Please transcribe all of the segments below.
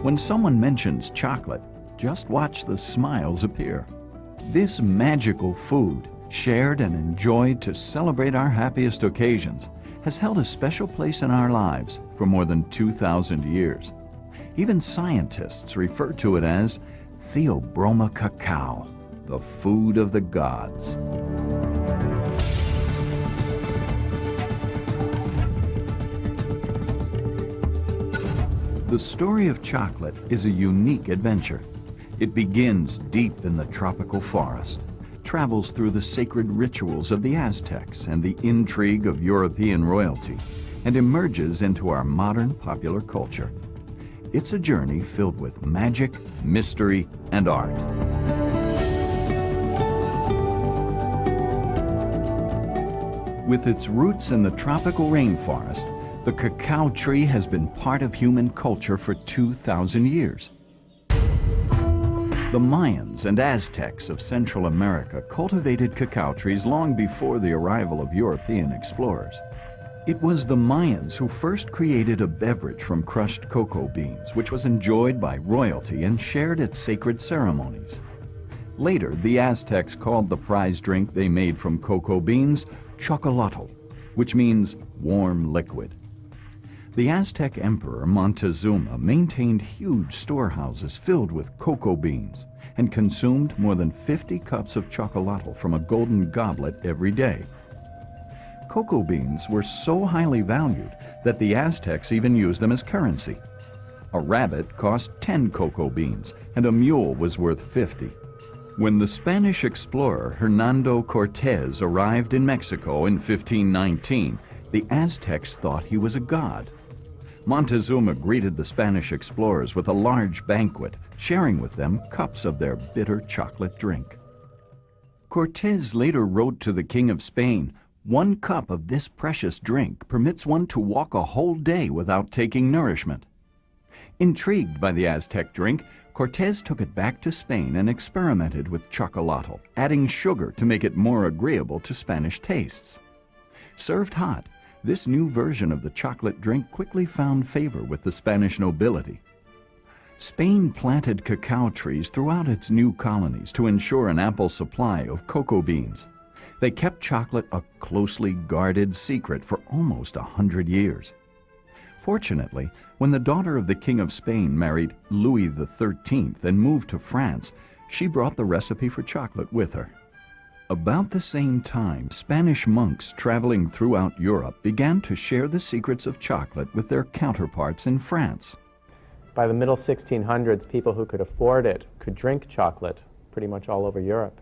When someone mentions chocolate, just watch the smiles appear. This magical food, shared and enjoyed to celebrate our happiest occasions, has held a special place in our lives for more than 2,000 years. Even scientists refer to it as Theobroma cacao, the food of the gods. The story of chocolate is a unique adventure. It begins deep in the tropical forest, travels through the sacred rituals of the Aztecs and the intrigue of European royalty, and emerges into our modern popular culture. It's a journey filled with magic, mystery, and art. With its roots in the tropical rainforest, the cacao tree has been part of human culture for 2,000 years. The Mayans and Aztecs of Central America cultivated cacao trees long before the arrival of European explorers. It was the Mayans who first created a beverage from crushed cocoa beans, which was enjoyed by royalty and shared at sacred ceremonies. Later, the Aztecs called the prize drink they made from cocoa beans chocolatl, which means warm liquid. The Aztec Emperor Montezuma maintained huge storehouses filled with cocoa beans and consumed more than 50 cups of chocolatl from a golden goblet every day. Cocoa beans were so highly valued that the Aztecs even used them as currency. A rabbit cost 10 cocoa beans and a mule was worth 50. When the Spanish explorer Hernando Cortés arrived in Mexico in 1519, the Aztecs thought he was a god. Montezuma greeted the Spanish explorers with a large banquet, sharing with them cups of their bitter chocolate drink. Cortés later wrote to the King of Spain, "One cup of this precious drink permits one to walk a whole day without taking nourishment." Intrigued by the Aztec drink, Cortés took it back to Spain and experimented with chocolatl, adding sugar to make it more agreeable to Spanish tastes. Served hot, this new version of the chocolate drink quickly found favor with the Spanish nobility. Spain planted cacao trees throughout its new colonies to ensure an ample supply of cocoa beans. They kept chocolate a closely guarded secret for almost 100 years. Fortunately, when the daughter of the King of Spain married Louis XIII and moved to France, she brought the recipe for chocolate with her. About the same time, Spanish monks traveling throughout Europe began to share the secrets of chocolate with their counterparts in France. By the middle 1600s, people who could afford it could drink chocolate pretty much all over Europe.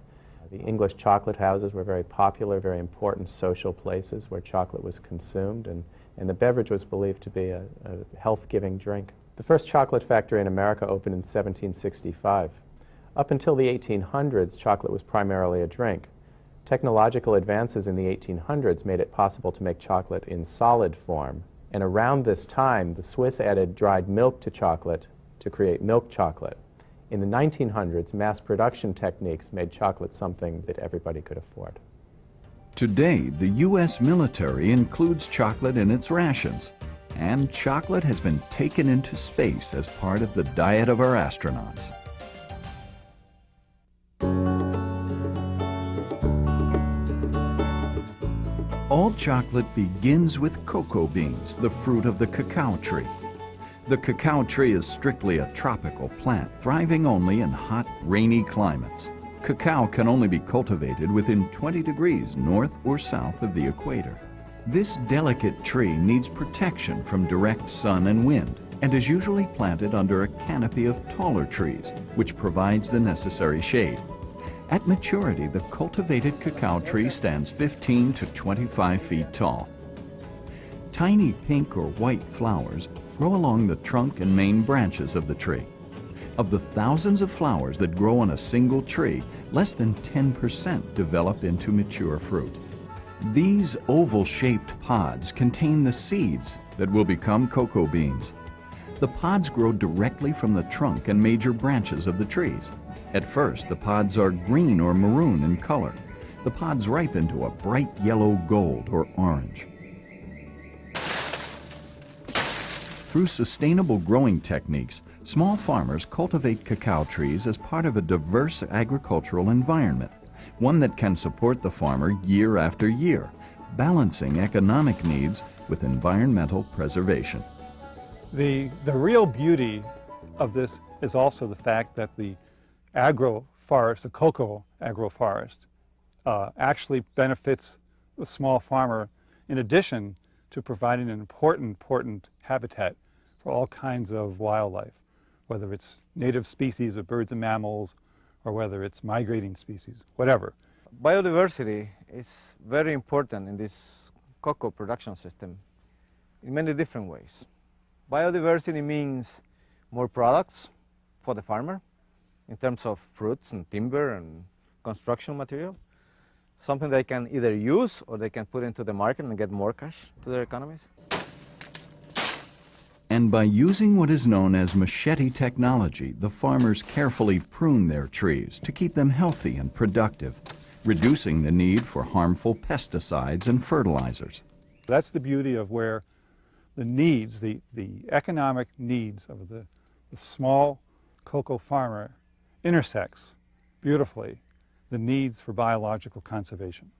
The English chocolate houses were very popular, very important social places where chocolate was consumed, and the beverage was believed to be a health-giving drink. The first chocolate factory in America opened in 1765. Up until the 1800s, chocolate was primarily a drink. Technological advances in the 1800s made it possible to make chocolate in solid form, and around this time, the Swiss added dried milk to chocolate to create milk chocolate. In the 1900s, mass production techniques made chocolate something that everybody could afford. Today, the U.S. military includes chocolate in its rations, and chocolate has been taken into space as part of the diet of our astronauts. All chocolate begins with cocoa beans, the fruit of the cacao tree. The cacao tree is strictly a tropical plant, thriving only in hot, rainy climates. Cacao can only be cultivated within 20 degrees north or south of the equator. This delicate tree needs protection from direct sun and wind, and is usually planted under a canopy of taller trees, which provides the necessary shade. At maturity, the cultivated cacao tree stands 15 to 25 feet tall. Tiny pink or white flowers grow along the trunk and main branches of the tree. Of the thousands of flowers that grow on a single tree, less than 10% develop into mature fruit. These oval-shaped pods contain the seeds that will become cocoa beans. The pods grow directly from the trunk and major branches of the trees. At first, the pods are green or maroon in color. The pods ripen to a bright yellow gold or orange. Through sustainable growing techniques, small farmers cultivate cacao trees as part of a diverse agricultural environment, one that can support the farmer year after year, balancing economic needs with environmental preservation. The real beauty of this is also the fact that the agroforest, the cocoa agroforest, actually benefits the small farmer in addition to providing an important habitat for all kinds of wildlife, whether it's native species of birds and mammals, or whether it's migrating species, whatever. Biodiversity is very important in this cocoa production system in many different ways. Biodiversity means more products for the farmer in terms of fruits and timber and construction material, something they can either use or they can put into the market and get more cash to their economies. And by using what is known as machete technology, the farmers carefully prune their trees to keep them healthy and productive, reducing the need for harmful pesticides and fertilizers. That's the beauty of where the needs, the economic needs of the small cocoa farmer intersects beautifully the needs for biological conservation.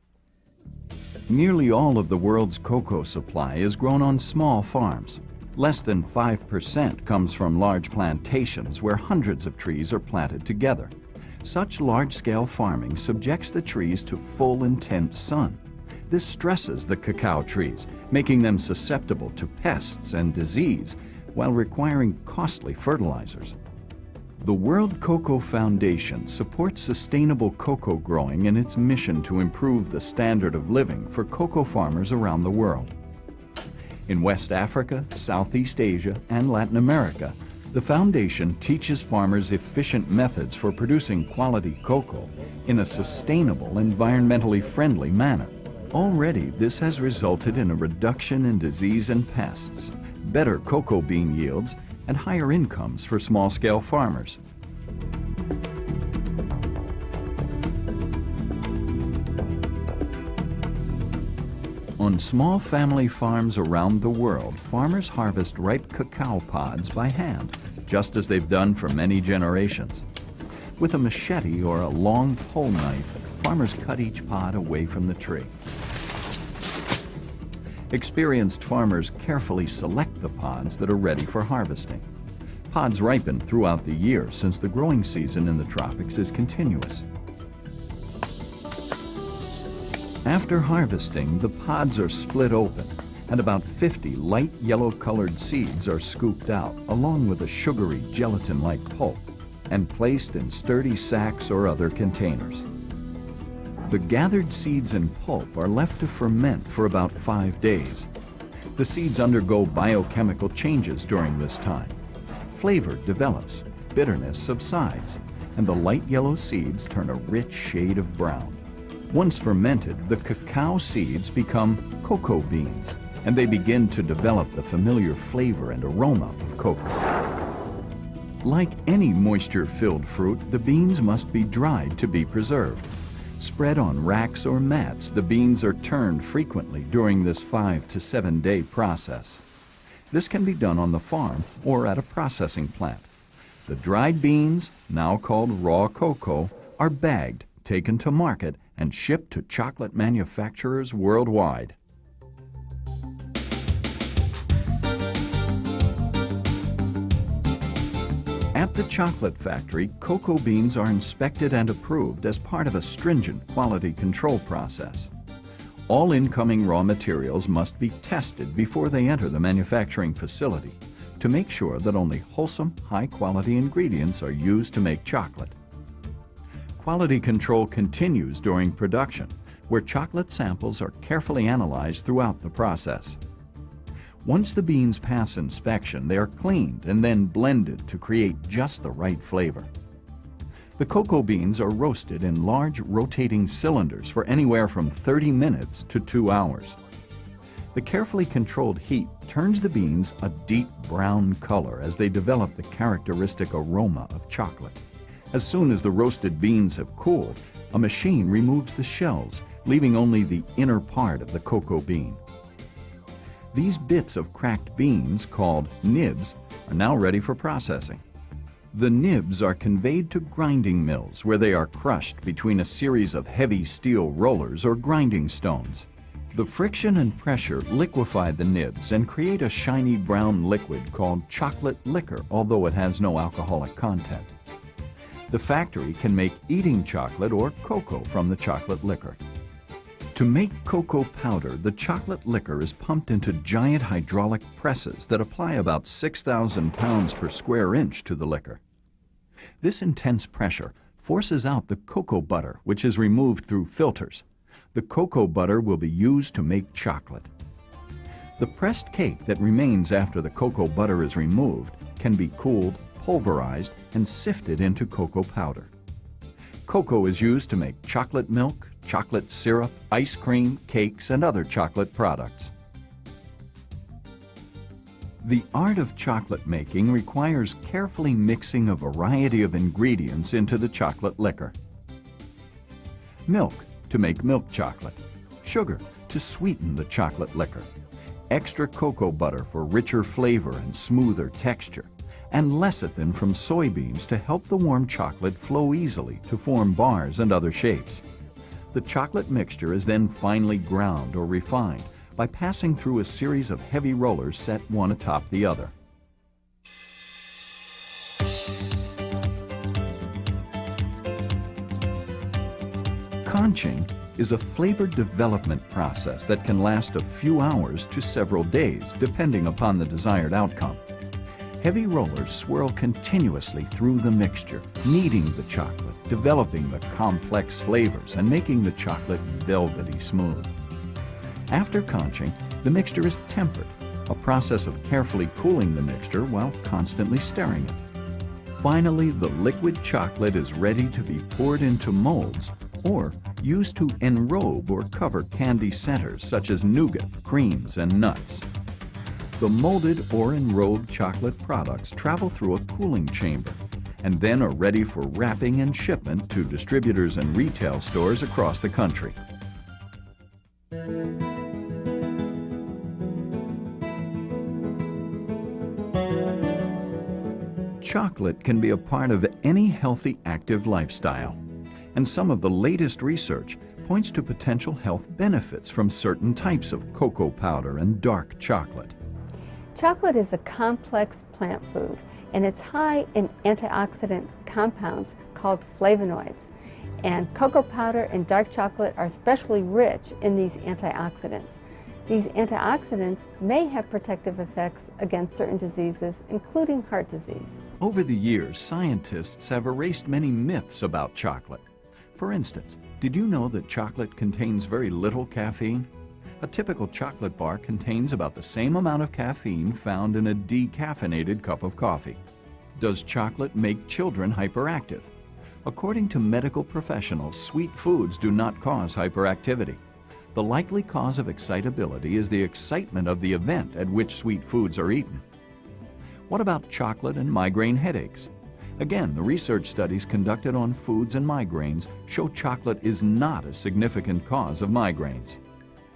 Nearly all of the world's cocoa supply is grown on small farms. Less than 5% comes from large plantations where hundreds of trees are planted together. Such large-scale farming subjects the trees to full, intense sun. This stresses the cacao trees, making them susceptible to pests and disease, while requiring costly fertilizers. The World Cocoa Foundation supports sustainable cocoa growing in its mission to improve the standard of living for cocoa farmers around the world. In West Africa, Southeast Asia, and Latin America, the foundation teaches farmers efficient methods for producing quality cocoa in a sustainable, environmentally friendly manner. Already, this has resulted in a reduction in disease and pests, better cocoa bean yields, and higher incomes for small-scale farmers. On small family farms around the world, farmers harvest ripe cacao pods by hand, just as they've done for many generations. With a machete or a long pole knife, farmers cut each pod away from the tree. Experienced farmers carefully select the pods that are ready for harvesting. Pods ripen throughout the year since the growing season in the tropics is continuous. After harvesting, the pods are split open, and about 50 light yellow-colored seeds are scooped out, along with a sugary gelatin-like pulp, and placed in sturdy sacks or other containers. The gathered seeds and pulp are left to ferment for about 5 days. The seeds undergo biochemical changes during this time. Flavor develops, bitterness subsides, and the light yellow seeds turn a rich shade of brown. Once fermented, the cacao seeds become cocoa beans, and they begin to develop the familiar flavor and aroma of cocoa. Like any moisture-filled fruit, the beans must be dried to be preserved. Spread on racks or mats, the beans are turned frequently during this 5 to 7 day process. This can be done on the farm or at a processing plant. The dried beans, now called raw cocoa, are bagged, taken to market, and shipped to chocolate manufacturers worldwide. At the chocolate factory, cocoa beans are inspected and approved as part of a stringent quality control process. All incoming raw materials must be tested before they enter the manufacturing facility to make sure that only wholesome, high-quality ingredients are used to make chocolate. Quality control continues during production, where chocolate samples are carefully analyzed throughout the process. Once the beans pass inspection, they are cleaned and then blended to create just the right flavor. The cocoa beans are roasted in large rotating cylinders for anywhere from 30 minutes to 2 hours. The carefully controlled heat turns the beans a deep brown color as they develop the characteristic aroma of chocolate. As soon as the roasted beans have cooled, a machine removes the shells, leaving only the inner part of the cocoa bean. These bits of cracked beans, called nibs, are now ready for processing. The nibs are conveyed to grinding mills where they are crushed between a series of heavy steel rollers or grinding stones. The friction and pressure liquefy the nibs and create a shiny brown liquid called chocolate liquor, although it has no alcoholic content. The factory can make eating chocolate or cocoa from the chocolate liquor. To make cocoa powder, the chocolate liquor is pumped into giant hydraulic presses that apply about 6,000 pounds per square inch to the liquor. This intense pressure forces out the cocoa butter, which is removed through filters. The cocoa butter will be used to make chocolate. The pressed cake that remains after the cocoa butter is removed can be cooled, pulverized, and sifted into cocoa powder. Cocoa is used to make chocolate milk, chocolate syrup, ice cream, cakes, and other chocolate products. The art of chocolate making requires carefully mixing a variety of ingredients into the chocolate liquor. Milk to make milk chocolate, sugar to sweeten the chocolate liquor, extra cocoa butter for richer flavor and smoother texture, and lecithin from soybeans to help the warm chocolate flow easily to form bars and other shapes. The chocolate mixture is then finely ground or refined by passing through a series of heavy rollers set one atop the other. Conching is a flavor development process that can last a few hours to several days, depending upon the desired outcome. Heavy rollers swirl continuously through the mixture, kneading the chocolate, developing the complex flavors, and making the chocolate velvety smooth. After conching, the mixture is tempered, a process of carefully cooling the mixture while constantly stirring it. Finally, the liquid chocolate is ready to be poured into molds or used to enrobe or cover candy centers such as nougat, creams, and nuts. The molded or enrobed chocolate products travel through a cooling chamber and then are ready for wrapping and shipment to distributors and retail stores across the country. Chocolate can be a part of any healthy, active lifestyle, and some of the latest research points to potential health benefits from certain types of cocoa powder and dark chocolate. Chocolate is a complex plant food, and it's high in antioxidant compounds called flavonoids. And cocoa powder and dark chocolate are especially rich in these antioxidants. These antioxidants may have protective effects against certain diseases, including heart disease. Over the years, scientists have erased many myths about chocolate. For instance, did you know that chocolate contains very little caffeine? A typical chocolate bar contains about the same amount of caffeine found in a decaffeinated cup of coffee. Does chocolate make children hyperactive? According to medical professionals, sweet foods do not cause hyperactivity. The likely cause of excitability is the excitement of the event at which sweet foods are eaten. What about chocolate and migraine headaches? Again, the research studies conducted on foods and migraines show chocolate is not a significant cause of migraines.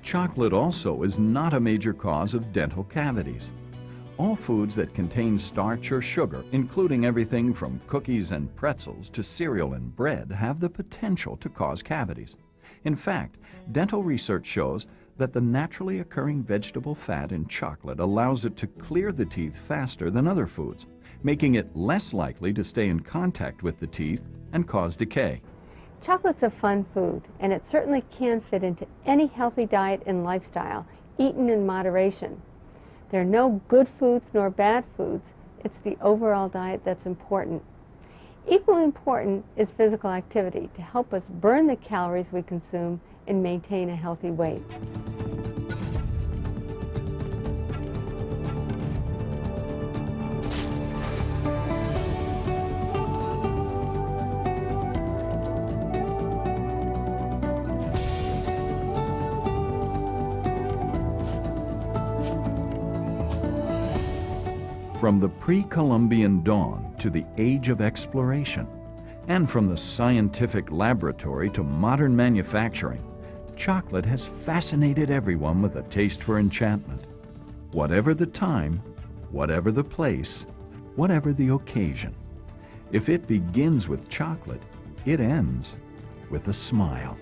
Chocolate also is not a major cause of dental cavities. All foods that contain starch or sugar, including everything from cookies and pretzels to cereal and bread, have the potential to cause cavities. In fact, dental research shows that the naturally occurring vegetable fat in chocolate allows it to clear the teeth faster than other foods, making it less likely to stay in contact with the teeth and cause decay. Chocolate's a fun food, and it certainly can fit into any healthy diet and lifestyle, eaten in moderation. There are no good foods nor bad foods. It's the overall diet that's important. Equally important is physical activity to help us burn the calories we consume and maintain a healthy weight. From the pre-Columbian dawn to the age of exploration, and from the scientific laboratory to modern manufacturing, chocolate has fascinated everyone with a taste for enchantment. Whatever the time, whatever the place, whatever the occasion, if it begins with chocolate, it ends with a smile.